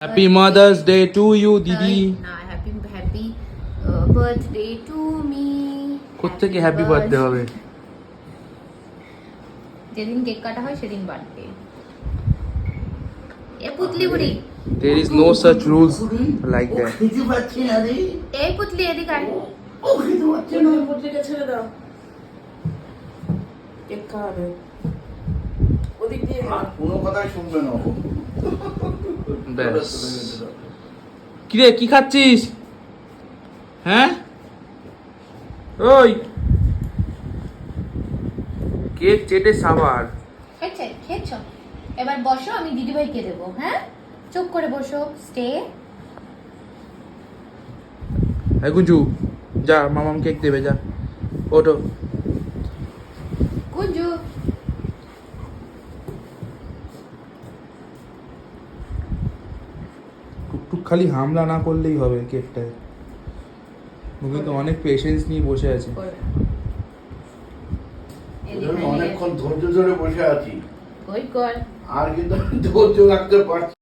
Happy mother's day to you দিদি। না happy birthday to me. কোত্থেকে হ্যাপি বার্থডে হবে? যেদিন কেক কাটা হয় সেদিন বার্থডে। এ পুতলি বুড়ি, There is no such rules like that. খেতে পাচ্ছি না রে। এই পুতলি এদিকে আয়। ও খেতে পাচ্ছি না। পত্রিকা ছেড়ে দাও, কেক খাওয়াবে ওদিক দিয়ে আর কোনো কথাই শুনবে না ও। ব্যাস। কিরে কি খাচ্ছিস? হ্যাঁ ওই কেক চেটে সাবার। খেয়েছো? এবার বসো, আমি দিদিভাইকে দেবো। হ্যাঁ, চুপ করে বসো, স্টে। হ্যাঁ গুঞ্জু, যা মামাম কেক দেবে, যা ওঠো। গুঞ্জু, টুকটুক খালি হামলা না করলেই হবে কেকটায়। ও কিন্তু অনেক পেশেন্স নিয়ে বসে আছে। অনেকক্ষণ ধৈর্য ধরে বসে আছি, ওই কর। আর কিন্তু ধৈর্য রাখতে পারছি